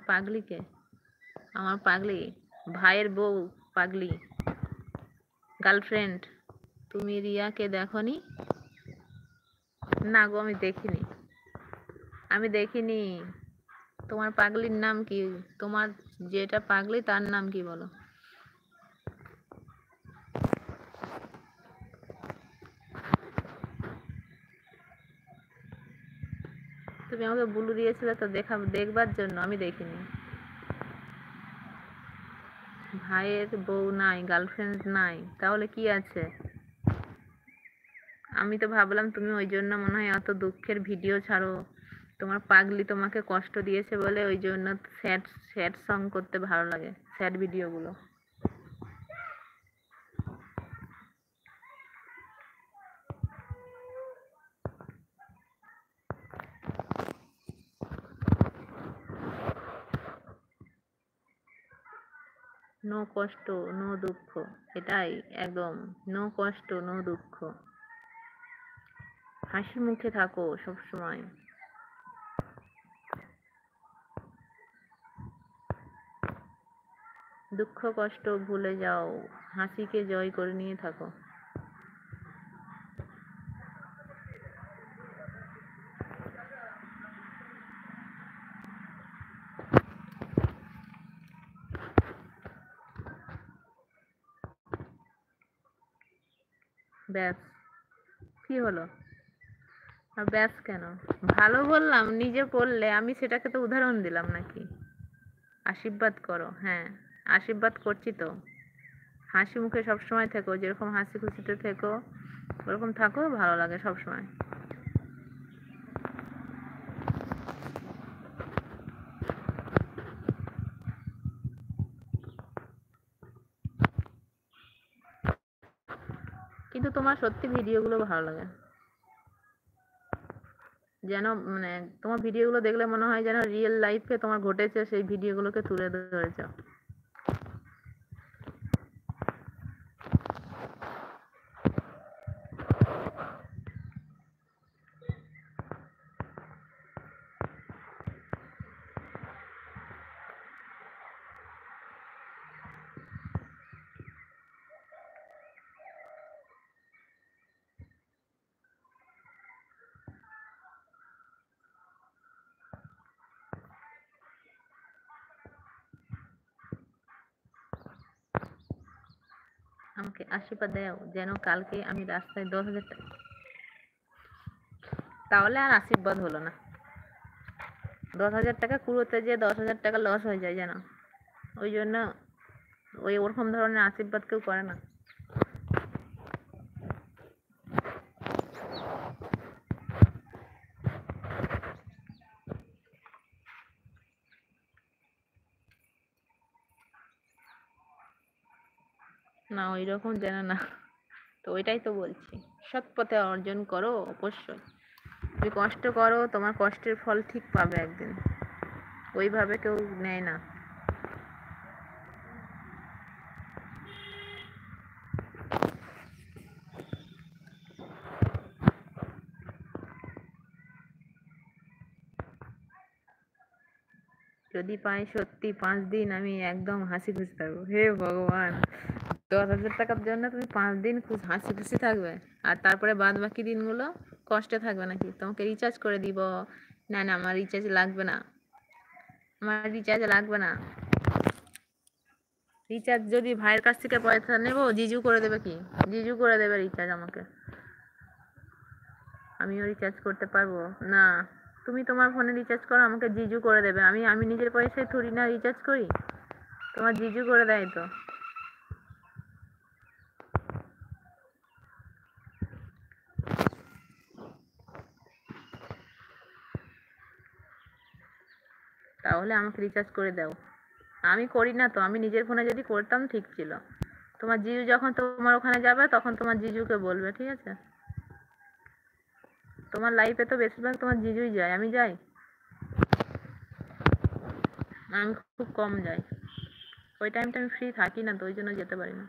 পাগলিকে? আমার পাগলি ভাইয়ের বউ পাগলি গার্লফ্রেন্ড। তুমি রিয়াকে দেখনি? না গো, আমি দেখিনি। তোমার পাগলির নাম কি? তোমার যেটা পাগলি তার নাম কি বলো? তুমি আমাকে বুলু দিয়েছিলে তো দেখবার জন্য, আমি দেখিনি। ভাইয়ের বউ নাই, গার্লফ্রেন্ড নাই, তাহলে কি আছে? আমি তো ভাবলাম তুমি ওই জন্য মনে হয় অত দুঃখের ভিডিও ছাড়ো। তোমার পাগলি তোমাকে কষ্ট দিয়েছে বলে ওই জন্য স্যাড স্যাড সং করতে ভালো লাগে, স্যাড ভিডিওগুলো। নো কষ্ট নো দুঃখ, এটাই একদম। নো কষ্ট নো দুঃখ, হাসি মুখে থাকো সবসময়। দুঃখ কষ্ট ভুলে যাও, হাসিকে জয় করে নিয়ে থাকো। ব্যাস, কি হলো? আর ব্যাস কেন? ভালো বললাম, নিজে করলে, আমি সেটাকে তো উদাহরণ দিলাম নাকি? আশীর্বাদ করো, হ্যাঁ আশীর্বাদ করছি তো। হাসি মুখে সবসময় থেকো, যেরকম হাসি খুশিতে থেকো ওরকম থাকো, ভালো লাগে সবসময়। কিন্তু তোমার সত্যি ভিডিওগুলো ভালো লাগে, যেন মানে তোমার ভিডিওগুলো দেখলে মনে হয় যেন রিয়েল লাইফে তোমার ঘটেছে, সেই ভিডিওগুলোকে তুলে ধরেছ। আমাকে আশীর্বাদ দাও যেন কালকে আমি রাস্তায় 10,000 টাকা, তাহলে আর আশীর্বাদ হলো না। 10,000 টাকা কুড়োতে যে 10,000 টাকা লস হয়ে যায় যেন, ওই জন্য ওরকম ধরনের আশীর্বাদ কেউ করে না। না ওই রকম যেন না, তো ওইটাই তো বলছি, সৎ পথে অর্জন করো অবশ্যই। তুমি কষ্ট করো, তোমার কষ্টের ফল ঠিক পাবে একদিন, ওইভাবে কেউ নেয় না। যদি পাই সত্যি 5 দিন আমি একদম হাসি খুশি থাকবো, হে ভগবান! 10,000 টাকার জন্য তুমি 5 দিন হাসি খুশি থাকবে, আর তারপরে বাদ বাকি দিনগুলো কষ্টে থাকবে নাকি? তোমাকে রিচার্জ করে দিব। না না, আমার রিচার্জ লাগবে না, আমার রিচার্জ লাগবে না। রিচার্জ যদি ভাইয়ের কাছ থেকে পয়সা নেবো, জিজু করে দেবে কি? জিজু করে দেবে রিচার্জ আমাকে, আমিও রিচার্জ করতে পারবো না? তুমি তোমার ফোনে রিচার্জ করো, আমাকে জিজু করে দেবে। আমি আমি নিজের পয়সায় থুড়ি না রিচার্জ করি, তোমার জিজু করে দেয় তো। তাহলে আমাকে রিচার্জ করে দাও। আমি করি না তো, আমি নিজের ফোনে যদি করতাম ঠিক ছিল। তোমার জিজু যখন তোমার ওখানে যাবে তখন তোমার জিজুকে বলবে, ঠিক আছে? তোমার লাইফে তো বেশিরভাগ তোমার জিজুই যায়, আমি যাই? আমি খুব কম যাই, ওই টাইমটা আমি ফ্রি থাকি না, তো ওই জন্য যেতে পারি না।